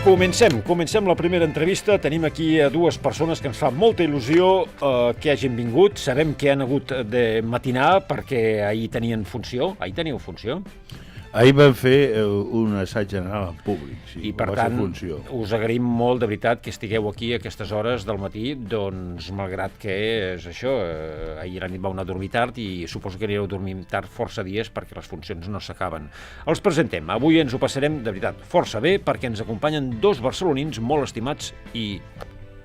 Comencem la primera entrevista. Tenim aquí a dues persones que ens fa molta il·lusió que hagin vingut. Sabem que han hagut de matinar perquè ahir tenien funció. Ahir teníeu funció? Ahir vam fer un assaig general en públic, sí, I per tant, us agraïm molt, de veritat, que estigueu aquí a aquestes hores del matí, doncs, malgrat que és això, ahir a la nit vau anar a dormir tard i suposo que anireu a dormir tard força dies perquè les funcions no s'acaben. Els presentem. Avui ens ho passarem, de veritat, força bé, perquè ens acompanyen dos barcelonins molt estimats i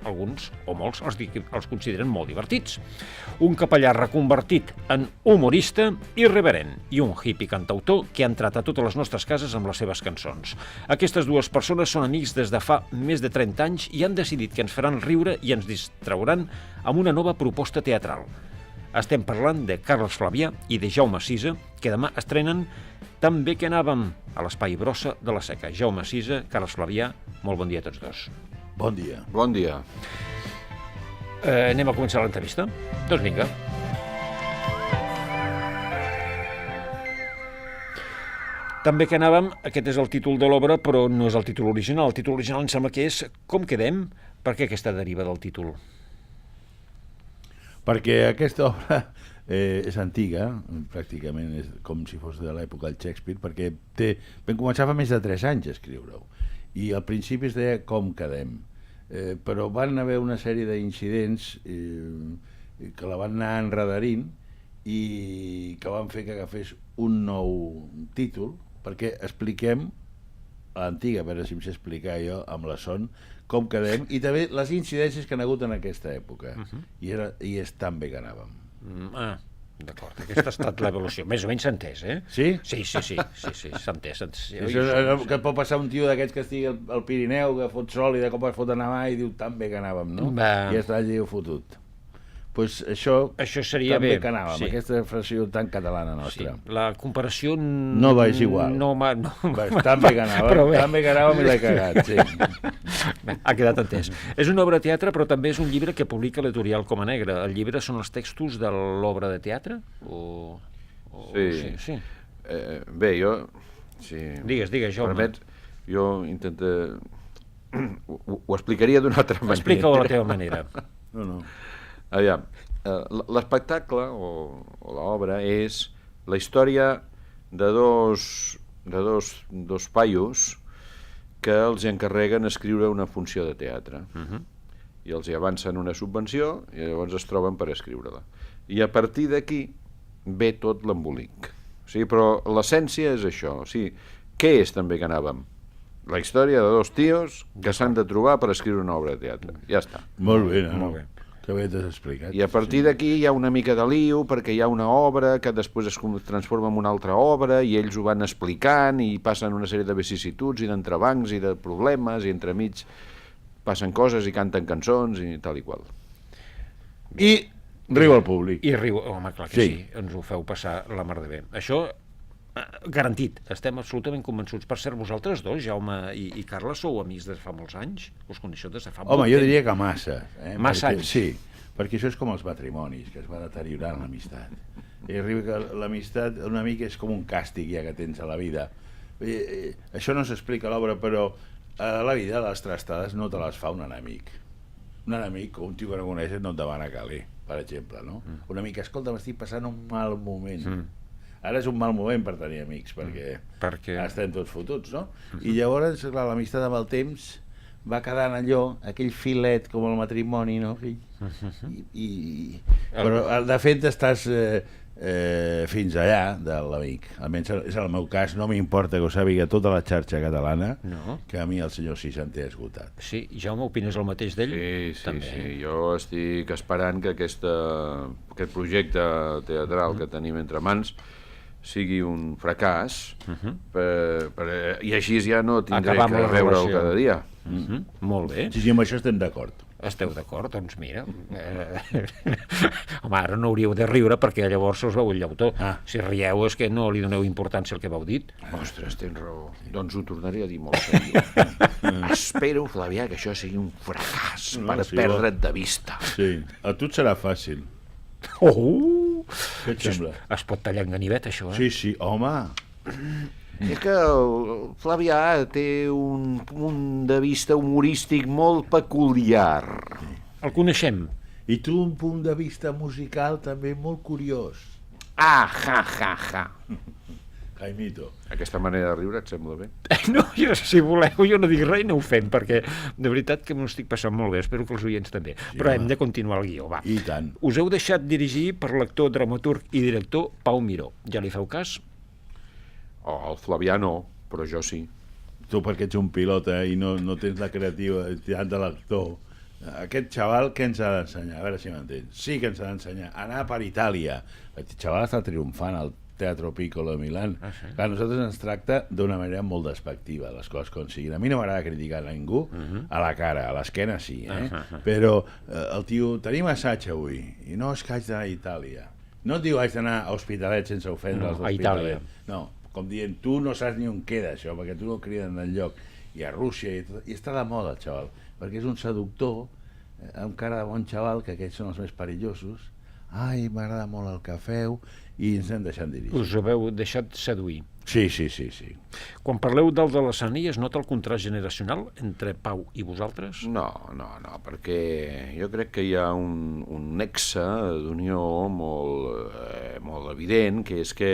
alguns, o molts, els consideren molt divertits. Un capellà reconvertit en humorista irreverent i un hippie cantautor que ha entrat a totes les nostres cases amb les seves cançons. Aquestes dues persones són amics des de fa més de 30 anys i han decidit que ens faran riure i ens distrauran amb una nova proposta teatral. Estem parlant de Carles Flavià i de Jaume Sisa, que demà estrenen Tan bé que anàvem a l'Espai Brossa de la Seca. Jaume Sisa, Carles Flavià, molt bon dia a tots dos. Bon dia. Bon dia. Anem a començar l'entrevista? Doncs vinga. També que anàvem, aquest és el títol de l'obra, però no és el títol original. El títol original em sembla que és Com quedem? Per què aquesta deriva del títol? Perquè aquesta obra és antiga, pràcticament és com si fos de l'època del Shakespeare, perquè vam començar fa més de 3 anys a escriure-ho. I al principi es deia Com quedem? Però van haver una sèrie d'incidents que la van anar enredarint i que van fer que agafés un nou títol, perquè expliquem a l'antiga, a veure si em sé explicar jo amb la son, com quedem, i també les incidències que han hagut en aquesta època. I és Tan bé que anàvem. D'acord, aquesta ha estat l'evolució. Més o menys s'ha entès, eh? Sí? Sí, s'ha entès. Això que pot passar un tio d'aquests que estigui al Pirineu, que fot sol i de cop es fot anar mà i diu Tan bé que anàvem, no? I està allí fotut. Doncs això seria Tan bé bé que anàvem, sí. Aquesta expressió tan catalana nostra. Sí, la comparació no va, és igual. Tan bé que anàvem i l'he cagat, sí. Ha quedat entès. És una obra de teatre, però també és un llibre que publica l'editorial Coma Negra. El llibre són els textos de l'obra de teatre? Sí. Bé, jo... Digues, Jaume. Permets, jo intento... Ho explicaria d'una altra manera. Explica-ho a la teva manera. No. Aviam, l'espectacle o l'obra és la història de dos paios que els encarreguen escriure una funció de teatre. I els hi avancen una subvenció i llavors es troben per escriure-la. I a partir d'aquí ve tot l'embolic. O sigui, però l'essència és això. O sigui, què és també que anàvem? La història de dos tios que s'han de trobar per escriure una obra de teatre. Ja està. Molt bé, no? Molt bé. Que bé t'has explicat. I a partir d'aquí hi ha una mica de lío, perquè hi ha una obra que després es transforma en una altra obra i ells ho van explicant i passen una sèrie de vicissituds i d'entrebancs i de problemes i entremig passen coses i canten cançons i tal i qual. I riu al públic. I riu, home, clar que sí. Ens ho feu passar la mar de bé. Això, garantit, estem absolutament convençuts. Per cert, vosaltres dos, Jaume i Carles, sou amics des de fa molts anys? Us coneixeu des de fa molt temps? Home, jo diria que massa. Massa anys? Sí, perquè això és com els matrimonis, que es va deteriorant l'amistat. I arriba que l'amistat, un amic és com un càstig ja que tens a la vida. Això no s'explica a l'obra, però a la vida les trastades no te les fa un enemic. Un enemic o un tio que no coneixes no et demana caler, per exemple, no? Un amic, escolta, m'estic passant un mal moment. Ara és un mal moment per tenir amics, perquè estem tots fotuts, no? I llavors, clar, l'amistat amb el temps va quedant allò, aquell filet com el matrimoni, no? Però, de fet, estàs fins allà de l'amic. Almenys és el meu cas, no m'importa que ho sàpiga tota la xarxa catalana, que a mi el senyor Sisa en té esgotat. Sí, Jaume, opines el mateix d'ell? Sí, jo estic esperant que aquest projecte teatral que tenim entre mans sigui un fracàs i així ja no tindré que veure'l cada dia. Molt bé. Sí, amb això estem d'acord. Esteu d'acord? Doncs mira. Home, ara no hauríeu de riure perquè llavors us veu el llautó. Si rieu és que no li doneu importància al que vau dit. Ostres, tens raó. Doncs ho tornaré a dir molt seriós. Espero, Flavià, que això sigui un fracàs per perdre't de vista. Sí, a tu et serà fàcil. Què et sembla? Es pot tallar en ganivet, això, Sí, home. És que el Flavià té un punt de vista humorístic molt peculiar. El coneixem. I tu un punt de vista musical també molt curiós. Ah, ja, ja, ja. Jaimito. Aquesta manera de riure et sembla bé? No, jo, si voleu, jo no dic res i no ho fem, perquè de veritat que m'ho estic passant molt bé, espero que els oients també. Sí, però hem de continuar el guió, va. I tant. Us heu deixat dirigir per l'actor, dramaturg i director Pau Miró. Ja li feu cas? Oh, el Flavià no, però jo sí. Tu perquè ets un pilota i no tens la creativitat de l'actor. Aquest xaval què ens ha d'ensenyar? A veure si m'entens. Sí que ens ha d'ensenyar. Anar per Itàlia. El xaval està triomfant al Teatro Piccolo de Milán. Sí. Clar, a nosaltres ens tracta d'una manera molt despectiva, les coses com siguin. A mi no m'agrada criticar a ningú, a la cara, a l'esquena sí, però el tio, tenim assaig avui, i no, és que haig d'anar a Itàlia. No et diu haig d'anar a Hospitalet sense ofendre els a Itàlia. No, com dient, tu no saps ni on queda això, perquè tu no ho criden enlloc. I a Rússia, i està de moda el xaval, perquè és un seductor, amb cara de bon xaval, que aquests són els més perillosos. Ai, m'agrada molt el que feu, i ens hem deixat dirigir. Us haveu deixat seduir. Sí. Quan parleu del de l'escenari, es nota el contrast generacional entre Pau i vosaltres? No, perquè jo crec que hi ha un nexe d'unió molt evident, que és que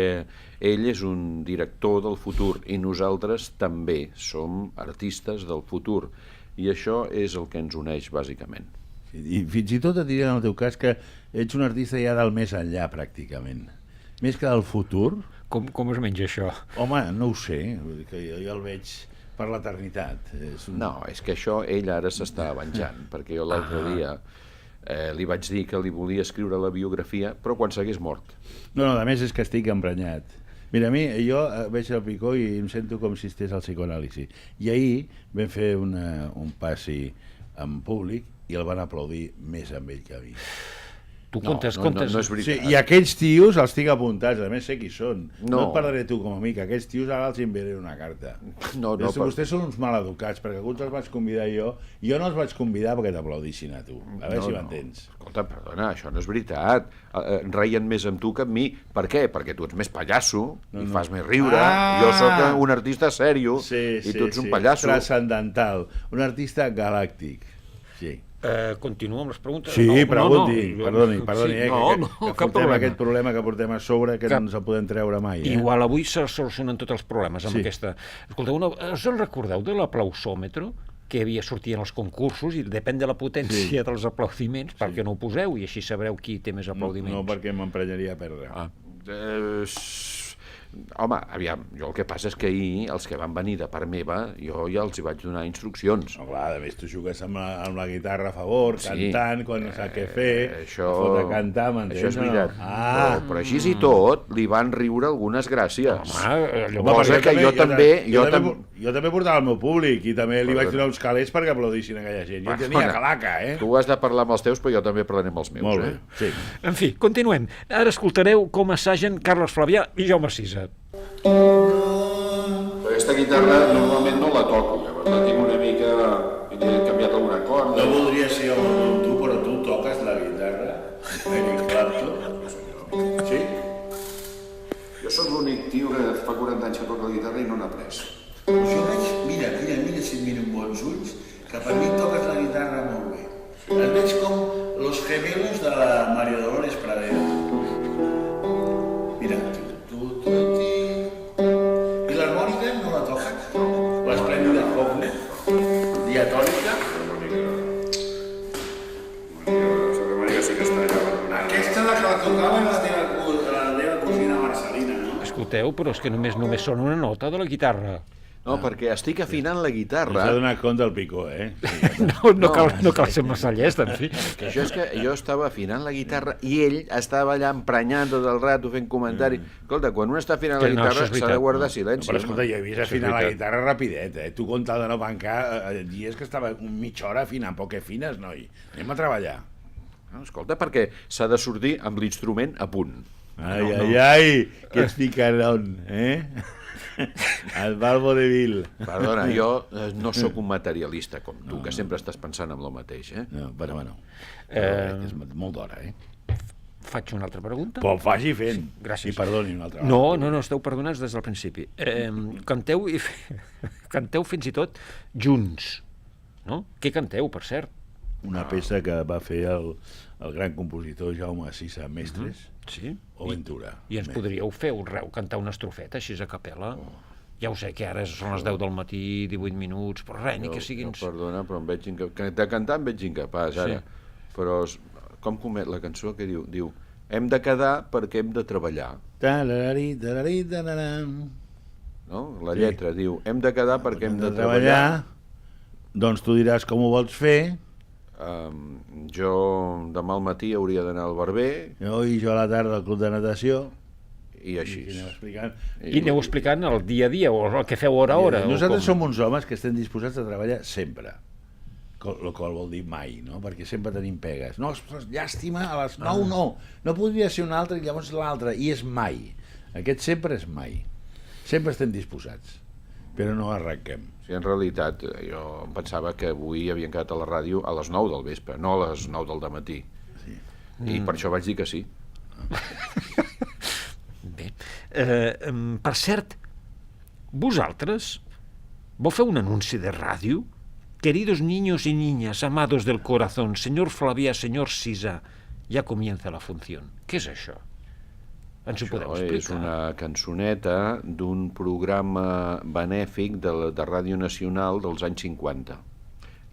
ell és un director del futur i nosaltres també som artistes del futur, i això és el que ens uneix bàsicament. I fins i tot et diré en el teu cas que ets un artista ja del més enllà pràcticament, més que del futur. Com es menja això? Home, no ho sé, vull dir que jo el veig per l'eternitat. No, és que això ell ara s'està venjant, perquè jo l'altre dia li vaig dir que li volia escriure la biografia, però quan s'hagués mort. No, a més és que estic emprenyat. Mira, a mi, jo veig el Picó i em sento com si estigués al psicoanàlisi. I ahir vam fer un passi en públic i el van aplaudir més amb ell que a mi. Tu comptes... No és veritat. Sí, i aquells tios els tinc apuntats, a més sé qui són. No et parlaré tu com a amic, aquells tios ara els enviaré una carta. Vostès són uns maleducats, perquè alguns els vaig convidar jo no els vaig convidar perquè t'aplaudissin a tu. A veure si m'entens. Escolta, perdona, això no és veritat. Reien més amb tu que amb mi. Per què? Perquè tu ets més pallasso i fas més riure. Jo sóc un artista sèrio i tu ets un pallasso. Transcendental, un artista galàctic. Sí. Continuo amb les preguntes? Sí, pregunti, perdoni, cap problema. Aquest problema que portem a sobre, que no ens el podem treure mai. Igual avui se solucionen tots els problemes amb aquesta... Escolteu, us en recordeu de l'aplausòmetre que havia sortit en els concursos i depèn de la potència dels aplaudiments, perquè no ho poseu i així sabreu qui té més aplaudiments? No, perquè m'emprenyaria a perdre. Home, aviam, jo el que passa és que ahir els que van venir de part meva jo ja els hi vaig donar instruccions. No, clar, a més tu jugues amb la guitarra a favor, cantant, quan no sap què fer, fot a cantar, m'entens? Això és veritat, però així i tot li van riure algunes gràcies. Cosa que jo també portava el meu públic i també li vaig donar uns calés perquè aplaudissin aquella gent. Jo tenia calaca, Tu has de parlar amb els teus, però jo també parlaré amb els meus. Molt bé, sí. En fi, continuem. Ara escoltareu com assagen Carles Flavià i Jaume Sisa. Aquesta guitarra normalment no la toco, llavors la tinc una mica... he canviat alguna corda. No voldria ser com tu, però tu toques la guitarra. Eric Clapton. Sí? Jo sóc l'únic tio que fa 40 anys que toca la guitarra i no n'ha après. Jo veig, mira si et miro amb bons ulls, que per mi toques la guitarra molt bé. Et veig com los gemelos de la María Dolores Pradera. Mira, i l'harmònica no la toques? L'esplèndida Hofner, diatònica. L'harmònica sí que està allà abandonada. Aquesta la que la tocava la meva cosina Marcelina, no? Escolteu, però és que només sona una nota de la guitarra. No, perquè estic afinant la guitarra. S'ha donat compte el Picó, No cal ser massa llest, en fi. Això és que jo estava afinant la guitarra i ell estava allà emprenyant tot el rato fent comentaris. Escolta, quan un està afinant la guitarra s'ha de guardar silenci. Però escolta, jo he vist afinar la guitarra rapidet, Tu compta de no bancar, dies que estava mitja hora afinant, però què afines, noi? Anem a treballar. Escolta, perquè s'ha de sortir amb l'instrument a punt. Ai, que ets picarón, El Balbo de Vil. Perdona, jo no sóc un materialista com tu, que sempre estàs pensant en el mateix, No, bueno. És molt d'hora, faig una altra pregunta? Però faci fent. Sí, gràcies. I perdoni una altra No, esteu perdonats des del principi. Canteu fins i tot junts, no? Què canteu, per cert? Una peça que va fer el gran compositor Jaume Sisa Mestres, Sí? o Ventura. I ens podríeu fer cantar una estrofeta així a capella? Ja ho sé que ara són les 10 del matí, 18 minuts, però res, ni que siguin... Perdona, però em veig de cantar em veig incapaç, ara. Però com comet la cançó que diu? Diu, hem de quedar perquè hem de treballar. Tararari, tarari, tararam. No? La lletra diu, hem de quedar perquè hem de treballar. Doncs tu diràs com ho vols fer. Jo demà al matí hauria d'anar al barber. I jo a la tarda al club de natació. I així. I aneu explicant el dia a dia, o el que feu hora a hora. Nosaltres som uns homes que estem disposats a treballar sempre. El qual vol dir mai, no? Perquè sempre tenim pegues. No, llàstima, a les 9 no podria ser un altre i llavors l'altre, i és mai. Aquest sempre és mai. Sempre estem disposats, però no arrenquem. Sí, en realitat, jo em pensava que avui havien quedat a la ràdio a les 9 del vespre, no a les 9 del dematí. Sí. I per això vaig dir que sí. Bé. Per cert, vosaltres vau fer un anunci de ràdio? Queridos niños y niñas, amados del corazón, señor Flavià, señor Sisa, ya comienza la función. Què és això? Ens ho podeu explicar? És una cançoneta d'un programa benèfic de Ràdio Nacional dels anys 50,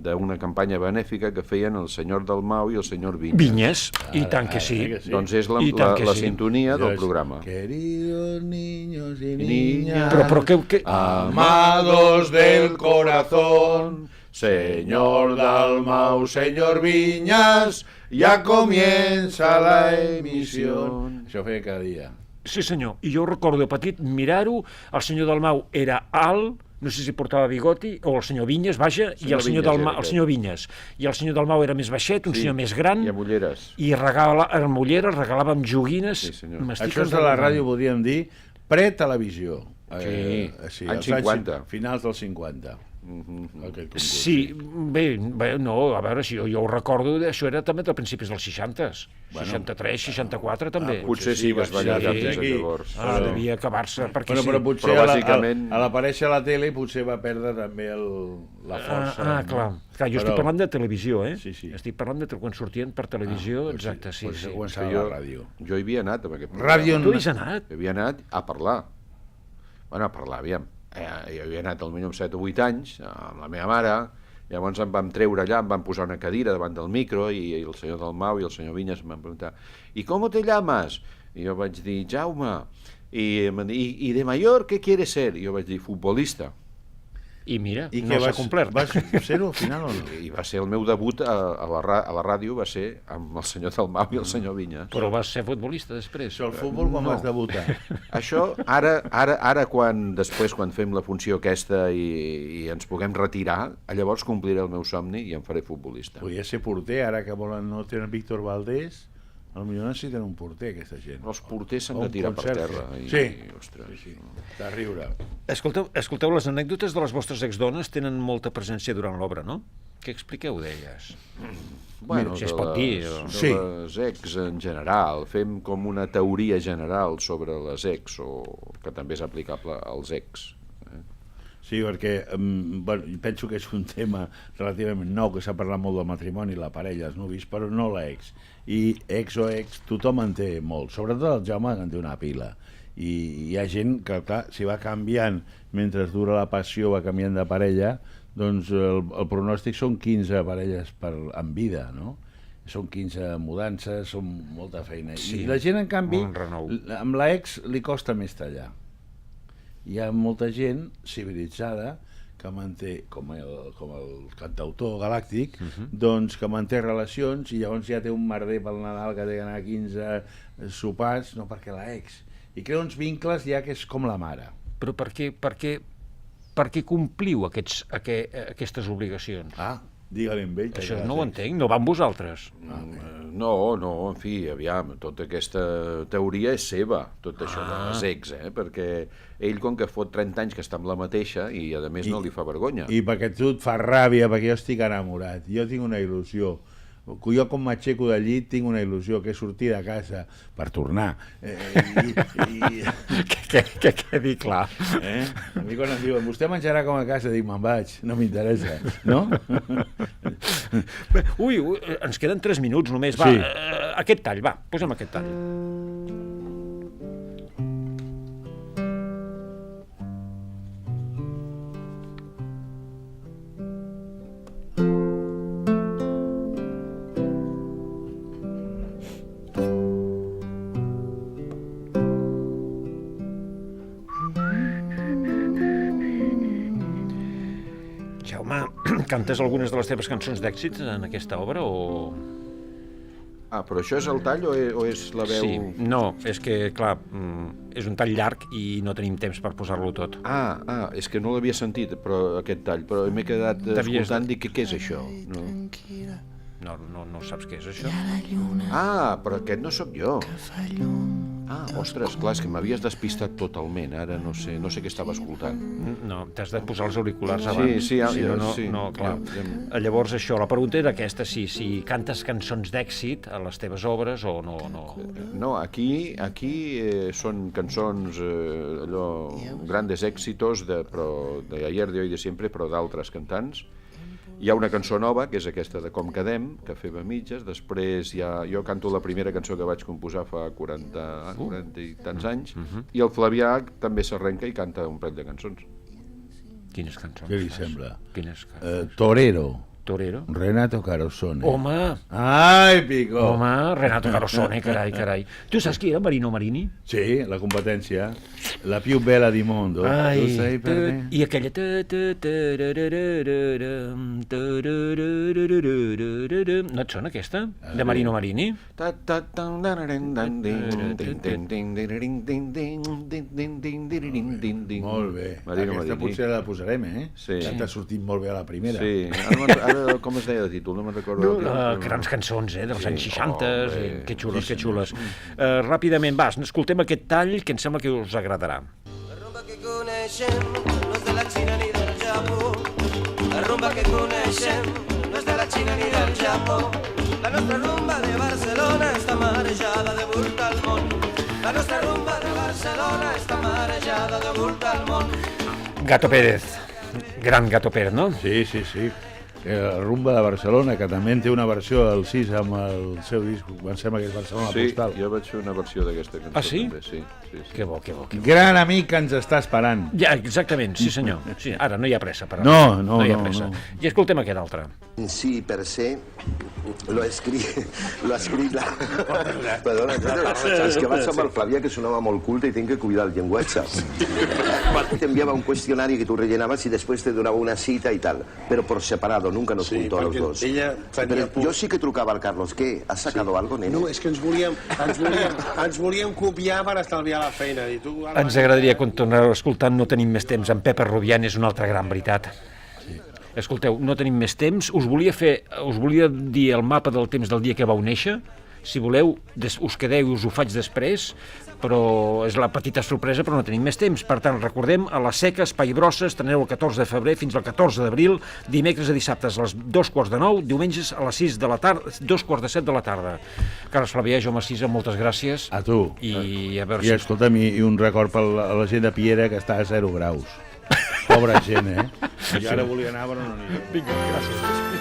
d'una campanya benèfica que feien el senyor Dalmau i el senyor Vinyes. Vinyes, i tant que sí. Doncs és la sintonia del programa. Queridos niños y niñas, Però què... amados del corazón, señor Dalmau, señor Viñas, ya comienza la emisión. Això feia cada dia. Sí, senyor. I jo recordo de petit mirar-ho, el senyor Dalmau era alt, no sé si portava bigoti, o el senyor Vinyes, vaja, i el senyor Vinyes. I el senyor Dalmau era més baixet, un senyor més gran. I amb ulleres. I amb ulleres, regalava amb joguines. Sí, senyor. Això és de la ràdio, podríem dir, pre-televisió. Sí, anys 50. Finals dels 50. Sí, bé, no, a veure, si jo ho recordo, això era també a principis dels 60s, 63, 64 també. Potser sí que es va allargar fins a llavors. Devia acabar-se, perquè sí. Però potser bàsicament... a l'aparèixer a la tele potser va perdre també la força. Clar, jo estic parlant de televisió, Sí. Estic parlant de quan sortien per televisió, exacte, sí. Començava la ràdio. Jo hi havia anat amb aquest programa. Tu hi has anat? Hi havia anat a parlar. Bueno, a parlar, aviam. Jo havia anat potser amb 7 o 8 anys amb la meva mare, llavors em vam treure allà, em van posar una cadira davant del micro i el senyor Dalmau i el senyor Vinyes em van preguntar ¿y cómo te llamas? I jo vaig dir Jaume, i de mayor ¿qué quieres ser? I jo vaig dir futbolista. I mira, no s'ha complert. Vas ser-ho al final o no? I va ser el meu debut a la ràdio, va ser amb el senyor Dalmau i el senyor Vinyes. Però vas ser futbolista després? Això, el futbol, quan vas debutar? Això, ara després, quan fem la funció aquesta i ens puguem retirar, llavors compliré el meu somni i em faré futbolista. Podria ser porter, ara que volen no tenen Víctor Valdés, potser necessiten un porter, aquesta gent. Els porters s'han de tirar per terra. Sí. De riure. Escolteu, les anècdotes de les vostres exdones tenen molta presència durant l'obra, no? Què expliqueu d'elles? Bueno, si es pot dir. De les ex en general. Fem com una teoria general sobre les ex, que també és aplicable als ex. Sí, perquè penso que és un tema relativament nou, que s'ha parlat molt del matrimoni, la parella, els nuvis, però no l'ex. I ex o ex, tothom en té molt, sobretot el Jaume en té una pila. I hi ha gent que, clar, si va canviant mentre dura la passió, va canviant de parella, doncs el pronòstic són 15 parelles en vida, no? Són 15 mudances, són molta feina. I la gent, en canvi, amb l'ex li costa més tallar. Hi ha molta gent civilitzada que manté, com el cantautor galàctic, doncs que manté relacions i llavors ja té un merder pel Nadal que té que anar a 15 sopars, no perquè l'ex. I crea uns vincles ja que és com la mare. Però per què compliu aquestes obligacions? Digue-li amb ell. Això no ho entenc, no va amb vosaltres. No, en fi, aviam, tota aquesta teoria és seva, tot això de les ex, perquè ell, com que fot 30 anys que està amb la mateixa, i a més no li fa vergonya. I perquè tu et fa ràbia, perquè jo estic enamorat, jo tinc una il·lusió jo quan m'aixeco del llit tinc una il·lusió, que és sortir de casa per tornar. Que quedi clar. A mi quan em diuen, vostè menjarà com a casa, dic, me'n vaig, no m'interessa, no? Ui, ens queden 3 minuts només, va, Sí. Aquest tall, va, posa'm aquest tall. Jaume, cantes algunes de les teves cançons d'èxit en aquesta obra o...? Ah, però això és el tall o és la veu... Sí, no, és que, clar, és un tall llarg i no tenim temps per posar-lo tot. És que no l'havia sentit, però aquest tall, però m'he quedat escoltant, dic, què és això? No saps què és això? Però aquest no sóc jo. Ostres, clar, és que m'havies despistat totalment, ara no sé què estava escoltant. No, t'has de posar els auriculars abans. Sí, clar. Llavors això, la pregunta era aquesta, si cantes cançons d'èxit a les teves obres o no. No, aquí són cançons, allò, grandes èxitos de ayer, de hoy, de siempre, però d'altres cantants. Hi ha una cançó nova, que és aquesta de Com quedem, que fem a mitges, després jo canto la primera cançó que vaig composar fa 40 i tants anys, i el Flavià també s'arrenca i canta un parell de cançons. Quines cançons? Què li sembla? Quines cançons? Torero. Torero? Renato Carosone. Home! Ai, pico! Home, Renato Carosone, carai. Tu saps qui era Marino Marini? Sí, la competència. La più bella di mondo. Ai, Tu sei per me. I aquella... No et sona aquesta? De Marino Marini? Molt bé. Marino Aquesta Marini. potser la posarem, Sí. Ja t'ha sortit molt bé a la primera. Sí, ara com es deia de títol, no me'n recordo. Grans cançons, dels anys 60, bé. que xules, que xules. Ràpidament, va, escoltem aquest tall que em sembla que us agradarà. La rumba que coneixem no és de la Xina ni del Japó. La rumba que coneixem no és de la Xina ni del Japó. La nostra rumba de Barcelona està marejada de volta al món. La nostra rumba de Barcelona està marejada de volta al món. Gato Pérez, gran Gato Pérez, no? Sí. La rumba de Barcelona, que també en té una versió del 6 amb el seu disc, em sembla que és Barcelona Sí, Postal. jo vaig fer una versió d'aquesta cançó. Ah, sí? També. Sí. Que bo. Gran amic que ens està esperant. Ja, exactament, sí senyor. Sí, ara no hi ha pressa per No hi ha pressa. no. I escoltem aquest altre. Sí, per se lo escric la... Perdona, és que vaig amb el Flavià, que sonava molt culte i tinc que cuidar el llenguatge. Te enviaba un cuestionario que tú rellenabas y después te donaba una cita y tal, pero por separado, nunca nos juntó a los dos. Ella tenia por... Yo sí que trucaba al Carlos. ¿Qué? ¿Has sacado algo, nene? No, és que ens volíem copiar per estalviar la feina. I tu, ara... Ens agradaria continuar escoltant No tenim més temps. En Pepe Rubián és una altra gran veritat. Escolteu, no tenim més temps. Us volia dir el mapa del temps del dia que vau néixer. Si voleu, us quedeu i us ho faig després, però és la petita sorpresa, però no tenim més temps. Per tant, recordem, a la Seca, Espai Brossa, estreneu el 14 de febrer fins al 14 d'abril, dimecres a dissabtes a les 2:45, diumenges a les 6 de la tarda, 2:45 de la tarda. Carles Flavià, Jaume Sisa, moltes gràcies. A tu. I a veure I escolta'm, i un record per a la gent de Piera, que està a 0 graus. Pobra gent, I ara volia anar, però no n'hi ha. Vinga, gràcies.